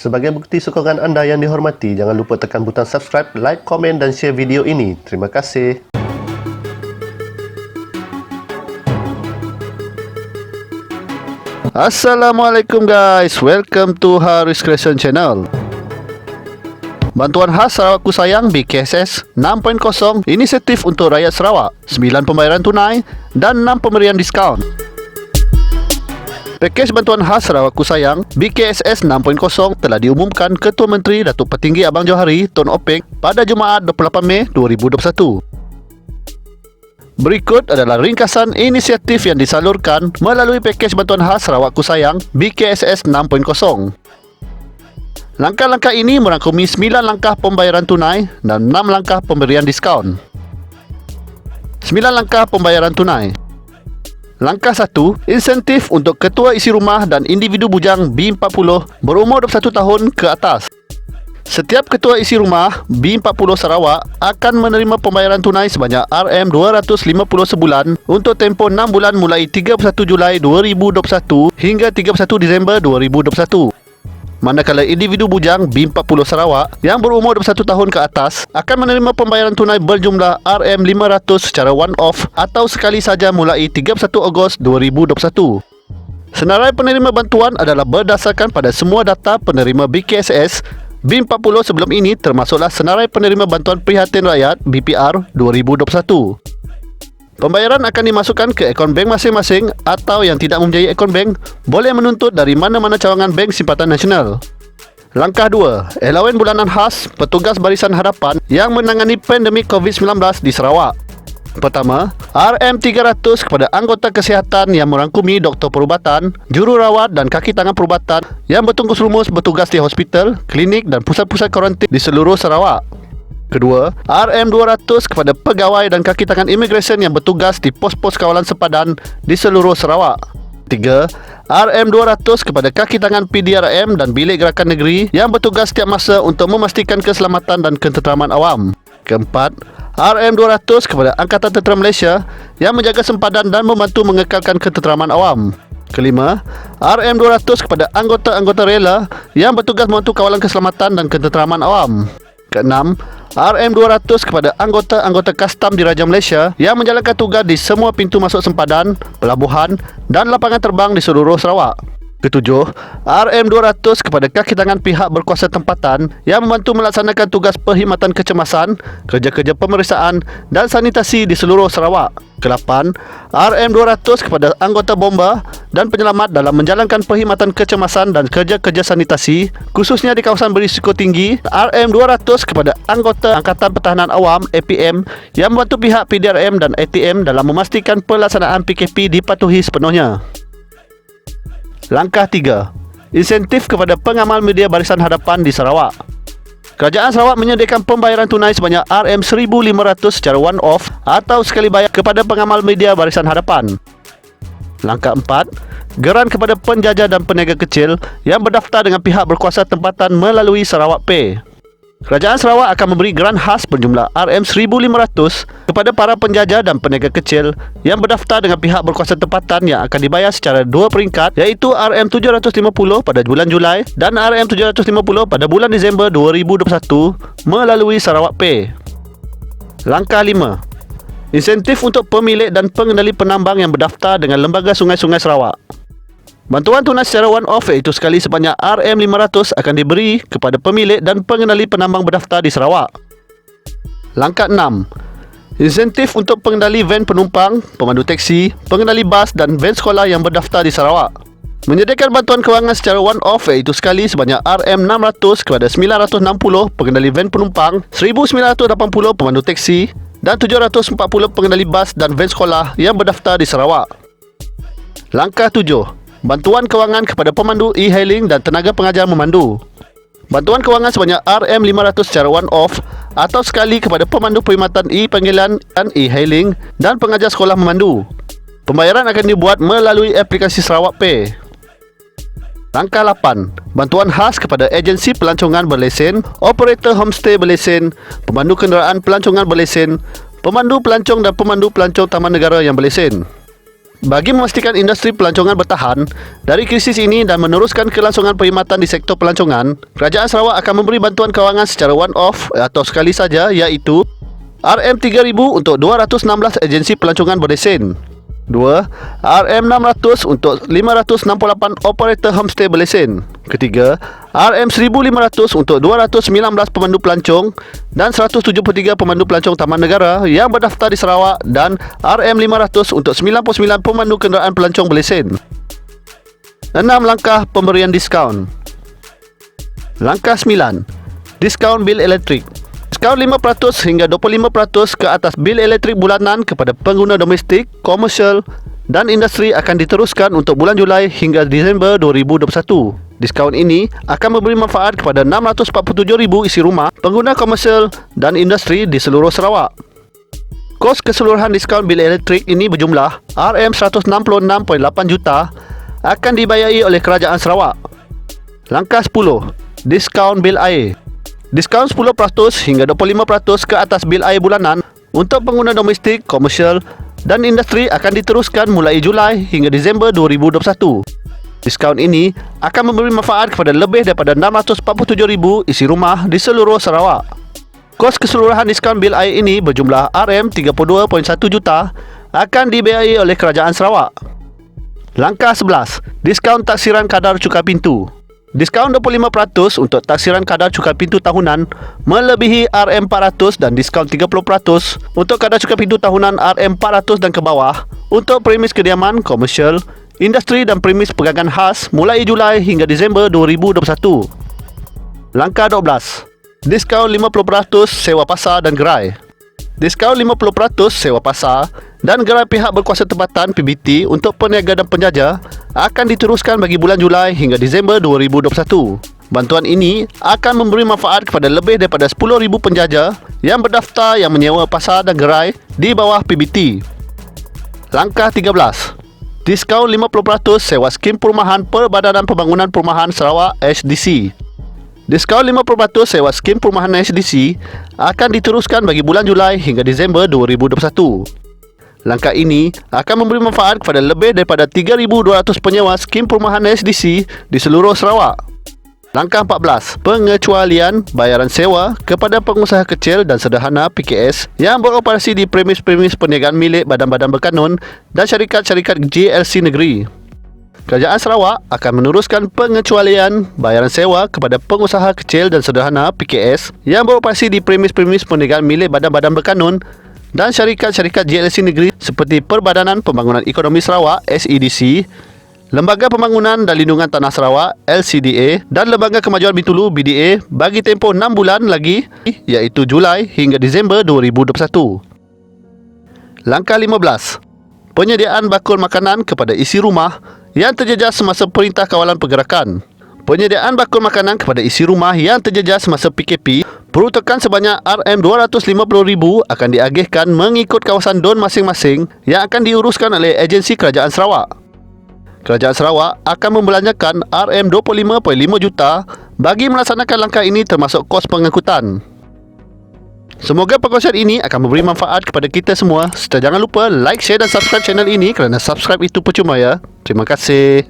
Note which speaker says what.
Speaker 1: Sebagai bukti sokongan anda yang dihormati, jangan lupa tekan butang subscribe, like, komen dan share video ini. Terima kasih. Assalamualaikum guys, welcome to Haris Creation Channel. Bantuan khas Sarawakku Sayang BKSS 6.0 inisiatif untuk rakyat Sarawak, 9 pembayaran tunai dan 6 pemberian diskaun. Pakej bantuan khas Sarawakku Sayang BKSS 6.0 telah diumumkan Ketua Menteri Datuk Petinggi Abang Johari Tun Openg pada Jumaat 28 Mei 2021. Berikut adalah ringkasan inisiatif yang disalurkan melalui pakej bantuan khas Sarawakku Sayang BKSS 6.0. Langkah-langkah ini merangkumi 9 langkah pembayaran tunai dan 6 langkah pemberian diskaun. 9 langkah pembayaran tunai. Langkah 1, insentif untuk ketua isi rumah dan individu bujang B40 berumur 21 tahun ke atas. Setiap ketua isi rumah B40 Sarawak akan menerima pembayaran tunai sebanyak RM250 sebulan untuk tempoh 6 bulan mulai 31 Julai 2021 hingga 31 Disember 2021. Manakala individu bujang B40 Sarawak yang berumur 21 tahun ke atas akan menerima pembayaran tunai berjumlah RM500 secara one-off atau sekali saja mulai 31 Ogos 2021. Senarai penerima bantuan adalah berdasarkan pada semua data penerima BKSS B40 sebelum ini, termasuklah senarai penerima bantuan prihatin rakyat BPR 2021. Pembayaran akan dimasukkan ke akaun bank masing-masing atau yang tidak mempunyai akaun bank boleh menuntut dari mana-mana cawangan bank simpanan nasional. Langkah 2, elawan bulanan khas petugas Barisan Hadapan yang menangani pandemik COVID-19 di Sarawak. Pertama, RM300 kepada anggota kesihatan yang merangkumi doktor perubatan, jururawat dan kaki tangan perubatan yang bertungkus lumus bertugas di hospital, klinik dan pusat-pusat kuarantin di seluruh Sarawak. Kedua, RM200 kepada pegawai dan kaki tangan imigresen yang bertugas di pos-pos kawalan sepadan di seluruh Sarawak. Tiga, RM200 kepada kaki tangan PDRM dan bilik gerakan negeri yang bertugas setiap masa untuk memastikan keselamatan dan ketenteraman awam. Keempat, RM200 kepada Angkatan Tentera Malaysia yang menjaga sempadan dan membantu mengekalkan ketenteraman awam. Kelima, RM200 kepada anggota-anggota rela yang bertugas membantu kawalan keselamatan dan ketenteraman awam. Keenam, RM200 kepada anggota-anggota kastam Diraja Malaysia yang menjalankan tugas di semua pintu masuk sempadan, pelabuhan dan lapangan terbang di seluruh Sarawak. Ketujuh, RM200 kepada kaki tangan pihak berkuasa tempatan yang membantu melaksanakan tugas perkhidmatan kecemasan, kerja-kerja pemeriksaan dan sanitasi di seluruh Sarawak. Kelapan, RM200 kepada anggota bomba dan penyelamat dalam menjalankan perkhidmatan kecemasan dan kerja-kerja sanitasi, khususnya di kawasan berisiko tinggi. RM200 kepada anggota Angkatan Pertahanan Awam APM yang membantu pihak PDRM dan ATM dalam memastikan pelaksanaan PKP dipatuhi sepenuhnya. Langkah 3, insentif kepada pengamal media Barisan Hadapan di Sarawak. Kerajaan Sarawak menyediakan pembayaran tunai sebanyak RM1,500 secara one-off atau sekali bayar kepada pengamal media Barisan Hadapan. Langkah 4, geran kepada penjajah dan peniaga kecil yang berdaftar dengan pihak berkuasa tempatan melalui Sarawak Pay. Kerajaan Sarawak akan memberi geran khas berjumlah RM1,500 kepada para penjajah dan peniaga kecil yang berdaftar dengan pihak berkuasa tempatan yang akan dibayar secara 2 peringkat, iaitu RM750 pada bulan Julai dan RM750 pada bulan Disember 2021 melalui Sarawak Pay. Langkah 5, insentif untuk pemilik dan pengendali penambang yang berdaftar dengan Lembaga Sungai-Sungai Sarawak. Bantuan tunai secara one-off iaitu sekali sebanyak RM500 akan diberi kepada pemilik dan pengendali penambang berdaftar di Sarawak. Langkah 6, insentif untuk pengendali van penumpang, pemandu teksi, pengendali bas dan van sekolah yang berdaftar di Sarawak. Menyediakan bantuan kewangan secara one-off iaitu sekali sebanyak RM600 kepada 960 pengendali van penumpang, 1980 pemandu teksi dan 740 pengendali bas dan van sekolah yang berdaftar di Sarawak. Langkah 7, bantuan kewangan kepada pemandu e-hailing dan tenaga pengajar memandu. Bantuan kewangan sebanyak RM500 secara one-off atau sekali kepada pemandu perkhidmatan e-panggilan dan e-hailing dan pengajar sekolah memandu. Pembayaran akan dibuat melalui aplikasi Sarawak Pay. Langkah 8, bantuan khas kepada agensi pelancongan berlesen, operator homestay berlesen, pemandu kenderaan pelancongan berlesen, pemandu pelancong dan pemandu pelancong taman negara yang berlesen. Bagi memastikan industri pelancongan bertahan dari krisis ini dan meneruskan kelangsungan perkhidmatan di sektor pelancongan, Kerajaan Sarawak akan memberi bantuan kewangan secara one-off atau sekali saja, iaitu RM3,000 untuk 216 agensi pelancongan berlesen. 2. RM600 untuk 568 operator homestay berlesen. Ketiga, RM1,500 untuk 219 pemandu pelancong dan 173 pemandu pelancong taman negara yang berdaftar di Sarawak, dan RM500 untuk 99 pemandu kenderaan pelancong berlesen. 6. Langkah pemberian diskaun. Langkah 9. Diskaun bil elektrik. Diskaun 5% hingga 25% ke atas bil elektrik bulanan kepada pengguna domestik, komersial dan industri akan diteruskan untuk bulan Julai hingga Disember 2021. Diskaun ini akan memberi manfaat kepada 647,000 isi rumah, pengguna komersial dan industri di seluruh Sarawak. Kos keseluruhan diskaun bil elektrik ini berjumlah RM166.8 juta akan dibayari oleh Kerajaan Sarawak. Langkah 10. Diskaun bil air. Diskaun 10% hingga 25% ke atas bil air bulanan untuk pengguna domestik, komersial dan industri akan diteruskan mulai Julai hingga Disember 2021. Diskaun ini akan memberi manfaat kepada lebih daripada 647,000 isi rumah di seluruh Sarawak. Kos keseluruhan diskaun bil air ini berjumlah RM32.1 juta akan dibayari oleh Kerajaan Sarawak. Langkah 11. Diskaun taksiran kadar cukai pintu. Diskaun 25% untuk taksiran kadar cukai pintu tahunan melebihi RM400 dan diskaun 30% untuk kadar cukai pintu tahunan RM400 dan ke bawah untuk premis kediaman, komersial, industri dan premis perdagangan khas mulai Julai hingga Disember 2021. Langkah 12. Diskaun 50% sewa pasar dan gerai. Diskaun 50% sewa pasar dan gerai pihak berkuasa tempatan PBT untuk peniaga dan penjaja akan diteruskan bagi bulan Julai hingga Disember 2021. Bantuan ini akan memberi manfaat kepada lebih daripada 10,000 penjaja yang berdaftar yang menyewa pasar dan gerai di bawah PBT. Langkah 13. Diskaun 50% sewa skim perumahan Perbadanan Pembangunan Perumahan Sarawak SDC. Diskaun 50% sewa skim perumahan SDC akan diteruskan bagi bulan Julai hingga Disember 2021. Langkah ini akan memberi manfaat kepada lebih daripada 3,200 penyewa skim perumahan SDC di seluruh Sarawak. Langkah 14. Pengecualian bayaran sewa kepada pengusaha kecil dan sederhana PKS yang beroperasi di premis-premis perniagaan milik badan-badan berkanun dan syarikat-syarikat GLC negeri. Kerajaan Sarawak akan meneruskan pengecualian bayaran sewa kepada pengusaha kecil dan sederhana PKS yang beroperasi di premis-premis perniagaan milik badan-badan berkanun dan syarikat-syarikat GLC negeri seperti Perbadanan Pembangunan Ekonomi Sarawak SEDC, Lembaga Pembangunan dan Lindungan Tanah Sarawak LCDA dan Lembaga Kemajuan Bintulu BDA bagi tempoh 6 bulan lagi, iaitu Julai hingga Disember 2021. Langkah 15. Penyediaan bakul makanan kepada isi rumah yang terjejas semasa Perintah Kawalan Pergerakan. Penyediaan bakul makanan kepada isi rumah yang terjejas semasa PKP peruntukan sebanyak RM250,000 akan diagihkan mengikut kawasan DON masing-masing yang akan diuruskan oleh agensi Kerajaan Sarawak. Kerajaan Sarawak akan membelanjakan RM25.5 juta bagi melaksanakan langkah ini termasuk kos pengangkutan. Semoga perkongsian ini akan memberi manfaat kepada kita semua. Serta jangan lupa like, share dan subscribe channel ini kerana subscribe itu percuma ya. Terima kasih.